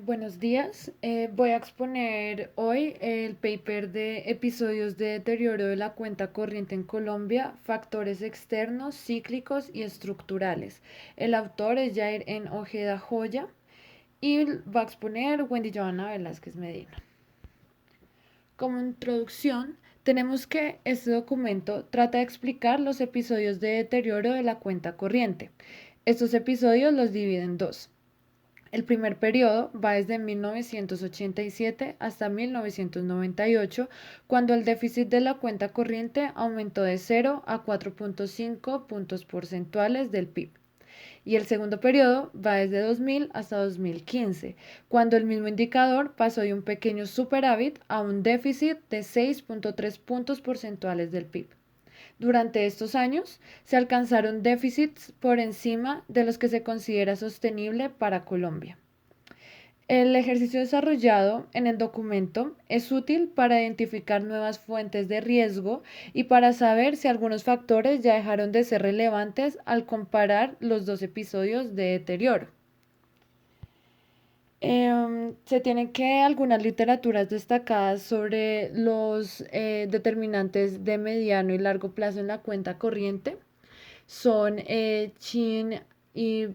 Buenos días. Voy a exponer hoy el paper de episodios de deterioro de la cuenta corriente en Colombia, factores externos, cíclicos y estructurales. El autor es Jair N. Ojeda Joya y va a exponer Wendy Joana Velázquez Medina. Como introducción, tenemos que este documento trata de explicar los episodios de deterioro de la cuenta corriente. Estos episodios los dividen en dos. El primer periodo va desde 1987 hasta 1998, cuando el déficit de la cuenta corriente aumentó de 0 a 4,5 puntos porcentuales del PIB. Y el segundo periodo va desde 2000 hasta 2015, cuando el mismo indicador pasó de un pequeño superávit a un déficit de 6,3 puntos porcentuales del PIB. Durante estos años se alcanzaron déficits por encima de los que se considera sostenible para Colombia. El ejercicio desarrollado en el documento es útil para identificar nuevas fuentes de riesgo y para saber si algunos factores ya dejaron de ser relevantes al comparar los dos episodios de deterioro. Se tienen que algunas literaturas destacadas sobre los determinantes de mediano y largo plazo en la cuenta corriente. Son Chin y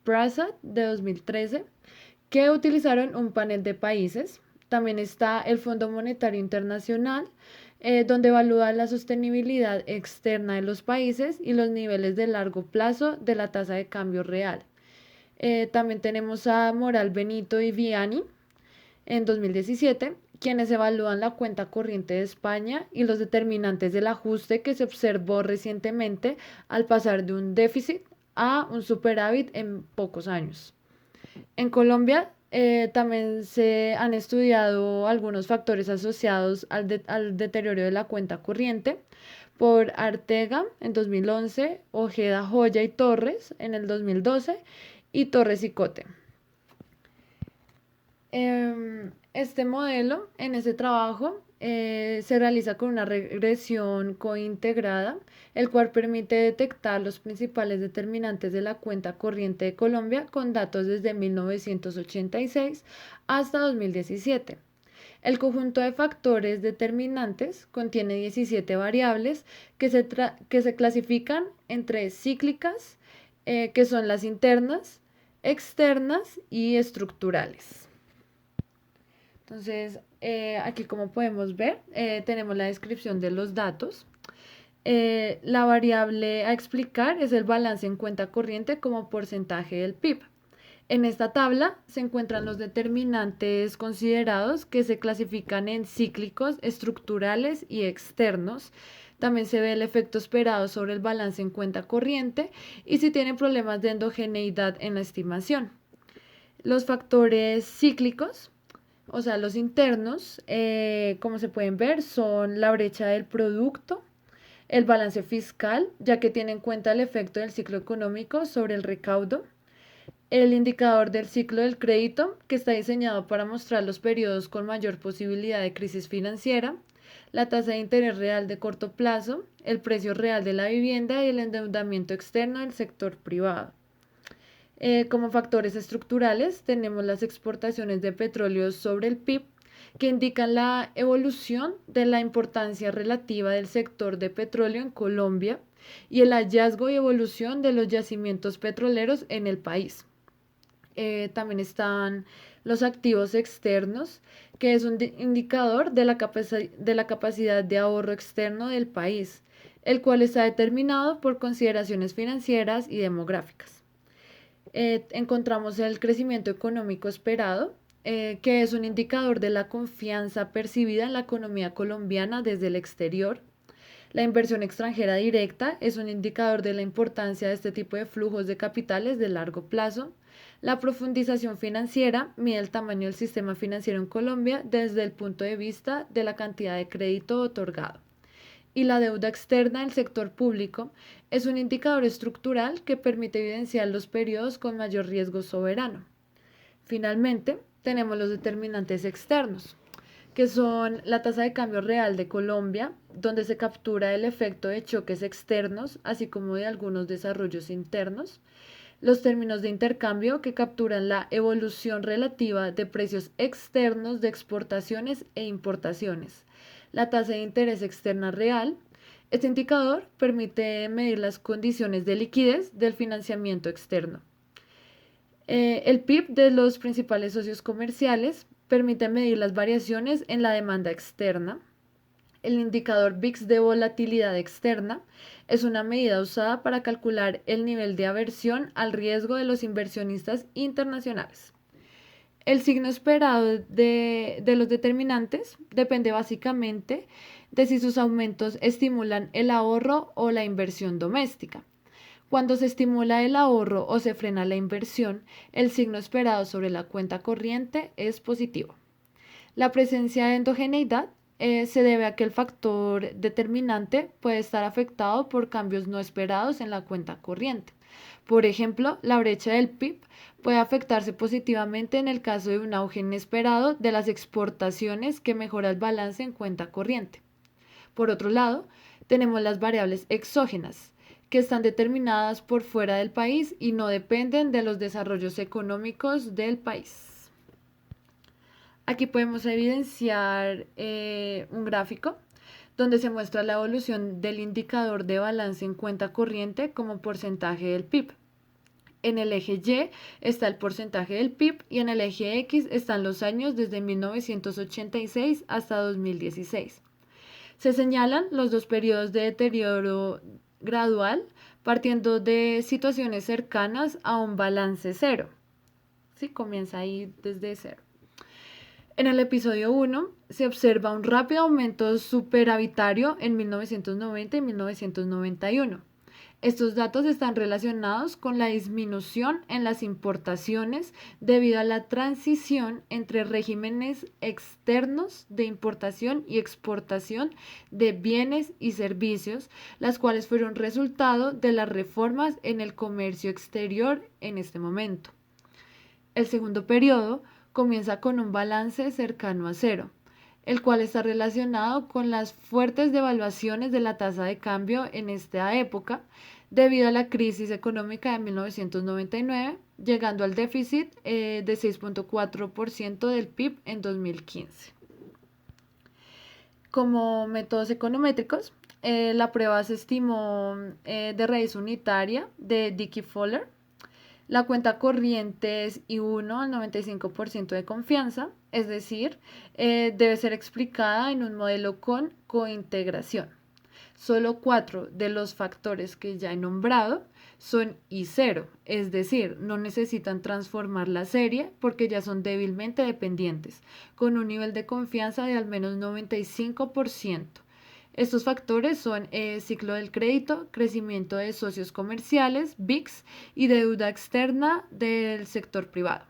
Prasad de 2013, que utilizaron un panel de países. También está el Fondo Monetario Internacional, donde evalúa la sostenibilidad externa de los países y los niveles de largo plazo de la tasa de cambio real. También tenemos a Moral Benito y Viani en 2017, quienes evalúan la cuenta corriente de España y los determinantes del ajuste que se observó recientemente al pasar de un déficit a un superávit en pocos años. En Colombia también se han estudiado algunos factores asociados al deterioro de la cuenta corriente por Artega en 2011, Ojeda Joya y Torres en el 2012 y Torres y Cote. Este modelo en ese trabajo se realiza con una regresión cointegrada, el cual permite detectar los principales determinantes de la cuenta corriente de Colombia con datos desde 1986 hasta 2017. El conjunto de factores determinantes contiene 17 variables que se clasifican entre cíclicas, que son las internas, externas y estructurales. Entonces, aquí como podemos ver, tenemos la descripción de los datos. La variable a explicar es el balance en cuenta corriente como porcentaje del PIB. En esta tabla se encuentran los determinantes considerados que se clasifican en cíclicos, estructurales y externos. También se ve el efecto esperado sobre el balance en cuenta corriente y si tienen problemas de endogeneidad en la estimación. Los factores cíclicos, o sea, los internos, como se pueden ver, son la brecha del producto, el balance fiscal, ya que tiene en cuenta el efecto del ciclo económico sobre el recaudo, el indicador del ciclo del crédito, que está diseñado para mostrar los periodos con mayor posibilidad de crisis financiera, la tasa de interés real de corto plazo, el precio real de la vivienda y el endeudamiento externo del sector privado. Como factores estructurales tenemos las exportaciones de petróleo sobre el PIB, que indican la evolución de la importancia relativa del sector de petróleo en Colombia y el hallazgo y evolución de los yacimientos petroleros en el país. También están los activos externos, que es un indicador de la capacidad de ahorro externo del país, el cual está determinado por consideraciones financieras y demográficas. Encontramos el crecimiento económico esperado, que es un indicador de la confianza percibida en la economía colombiana desde el exterior. La inversión extranjera directa es un indicador de la importancia de este tipo de flujos de capitales de largo plazo. La profundización financiera mide el tamaño del sistema financiero en Colombia desde el punto de vista de la cantidad de crédito otorgado. Y la deuda externa del sector público es un indicador estructural que permite evidenciar los periodos con mayor riesgo soberano. Finalmente, tenemos los determinantes externos, que son la tasa de cambio real de Colombia, donde se captura el efecto de choques externos, así como de algunos desarrollos internos, Los términos de intercambio que capturan la evolución relativa de precios externos de exportaciones e importaciones. La tasa de interés externa real. Este indicador permite medir las condiciones de liquidez del financiamiento externo. El PIB de los principales socios comerciales permite medir las variaciones en la demanda externa. El indicador VIX de volatilidad externa es una medida usada para calcular el nivel de aversión al riesgo de los inversionistas internacionales. El signo esperado de los determinantes depende básicamente de si sus aumentos estimulan el ahorro o la inversión doméstica. Cuando se estimula el ahorro o se frena la inversión, el signo esperado sobre la cuenta corriente es positivo. La presencia de endogeneidad se debe a que el factor determinante puede estar afectado por cambios no esperados en la cuenta corriente. Por ejemplo, la brecha del PIB puede afectarse positivamente en el caso de un auge inesperado de las exportaciones que mejora el balance en cuenta corriente. Por otro lado, tenemos las variables exógenas, que están determinadas por fuera del país y no dependen de los desarrollos económicos del país. Aquí podemos evidenciar un gráfico donde se muestra la evolución del indicador de balance en cuenta corriente como porcentaje del PIB. En el eje Y está el porcentaje del PIB y en el eje X están los años desde 1986 hasta 2016. Se señalan los dos periodos de deterioro gradual partiendo de situaciones cercanas a un balance cero. ¿Sí? Comienza ahí desde cero. En el episodio 1 se observa un rápido aumento superavitario en 1990 y 1991. Estos datos están relacionados con la disminución en las importaciones debido a la transición entre regímenes externos de importación y exportación de bienes y servicios, las cuales fueron resultado de las reformas en el comercio exterior en este momento. El segundo periodo comienza con un balance cercano a cero, el cual está relacionado con las fuertes devaluaciones de la tasa de cambio en esta época debido a la crisis económica de 1999, llegando al déficit de 6.4% del PIB en 2015. Como métodos econométricos, la prueba se estimó de raíz unitaria de Dickey-Fowler. La cuenta corriente es I1 al 95% de confianza, es decir, debe ser explicada en un modelo con cointegración. Solo 4 de los factores que ya he nombrado son I0, es decir, no necesitan transformar la serie porque ya son débilmente dependientes, con un nivel de confianza de al menos 95%. Estos factores son ciclo del crédito, crecimiento de socios comerciales, VIX y deuda externa del sector privado.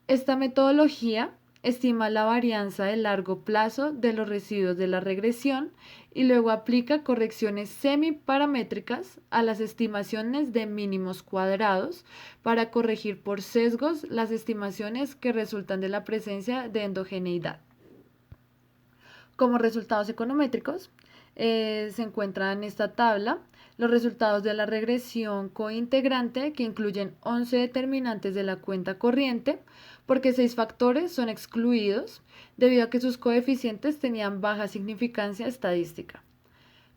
Esta metodología estima la varianza de largo plazo de los residuos de la regresión y luego aplica correcciones semiparamétricas a las estimaciones de mínimos cuadrados para corregir por sesgos las estimaciones que resultan de la presencia de endogeneidad. Como resultados econométricos, se encuentran en esta tabla los resultados de la regresión cointegrante que incluyen 11 determinantes de la cuenta corriente porque 6 factores son excluidos debido a que sus coeficientes tenían baja significancia estadística.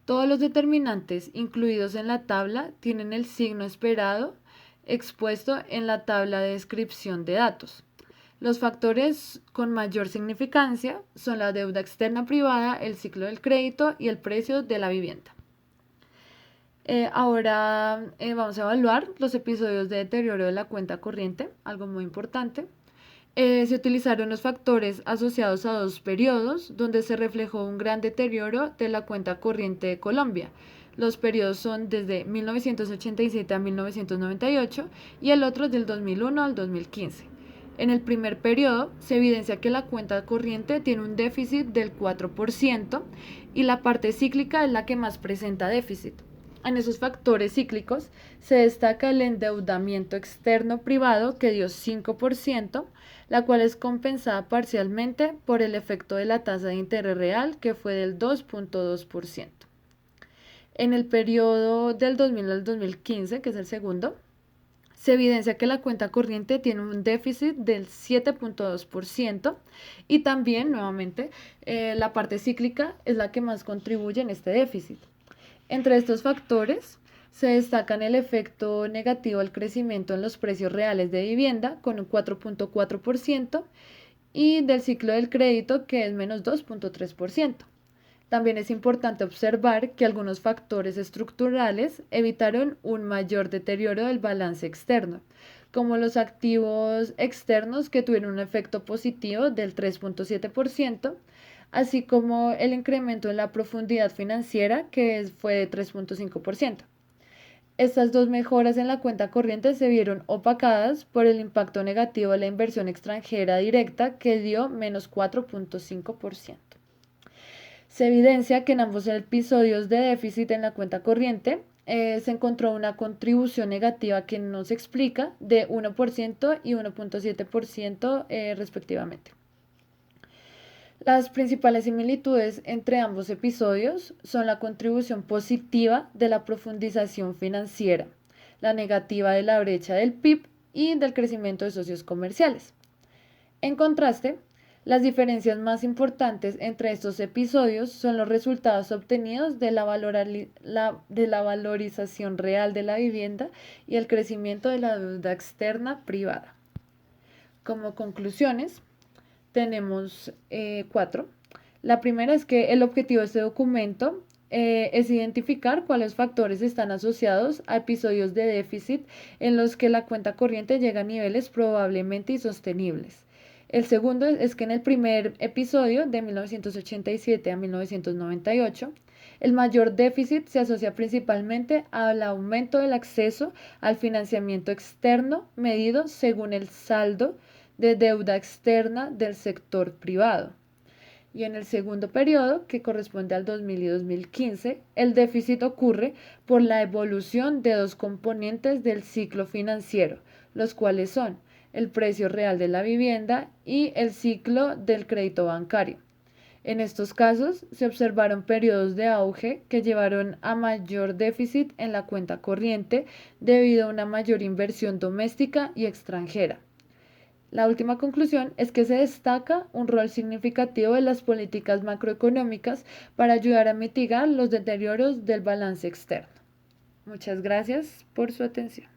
Todos los determinantes incluidos en la tabla tienen el signo esperado expuesto en la tabla de descripción de datos. Los factores con mayor significancia son la deuda externa privada, el ciclo del crédito y el precio de la vivienda. Ahora vamos a evaluar los episodios de deterioro de la cuenta corriente, algo muy importante. Se utilizaron los factores asociados a 2 periodos donde se reflejó un gran deterioro de la cuenta corriente de Colombia. Los periodos son desde 1987 a 1998 y el otro del 2001 al 2015. En el primer periodo se evidencia que la cuenta corriente tiene un déficit del 4% y la parte cíclica es la que más presenta déficit. En esos factores cíclicos se destaca el endeudamiento externo privado que dio 5%, la cual es compensada parcialmente por el efecto de la tasa de interés real que fue del 2.2%. En el periodo del 2000 al 2015, que es el segundo, Se evidencia que la cuenta corriente tiene un déficit del 7.2% y también, nuevamente, la parte cíclica es la que más contribuye en este déficit. Entre estos factores se destacan el efecto negativo del crecimiento en los precios reales de vivienda con un 4.4% y del ciclo del crédito que es menos 2.3%. También es importante observar que algunos factores estructurales evitaron un mayor deterioro del balance externo, como los activos externos que tuvieron un efecto positivo del 3.7%, así como el incremento en la profundidad financiera que fue de 3.5%. Estas dos mejoras en la cuenta corriente se vieron opacadas por el impacto negativo de la inversión extranjera directa que dio menos 4.5%. Se evidencia que en ambos episodios de déficit en la cuenta corriente se encontró una contribución negativa que no se explica de 1% y 1.7% respectivamente. Las principales similitudes entre ambos episodios son la contribución positiva de la profundización financiera, la negativa de la brecha del PIB y del crecimiento de socios comerciales. En contraste, las diferencias más importantes entre estos episodios son los resultados obtenidos de la valorización real de la vivienda y el crecimiento de la deuda externa privada. Como conclusiones, tenemos cuatro. La primera es que el objetivo de este documento es identificar cuáles factores están asociados a episodios de déficit en los que la cuenta corriente llega a niveles probablemente insostenibles. El segundo es que en el primer episodio, de 1987 a 1998, el mayor déficit se asocia principalmente al aumento del acceso al financiamiento externo medido según el saldo de deuda externa del sector privado. Y en el segundo periodo, que corresponde al 2000 y 2015, el déficit ocurre por la evolución de dos componentes del ciclo financiero, los cuales son el precio real de la vivienda y el ciclo del crédito bancario. En estos casos se observaron periodos de auge que llevaron a mayor déficit en la cuenta corriente debido a una mayor inversión doméstica y extranjera. La última conclusión es que se destaca un rol significativo de las políticas macroeconómicas para ayudar a mitigar los deterioros del balance externo. Muchas gracias por su atención.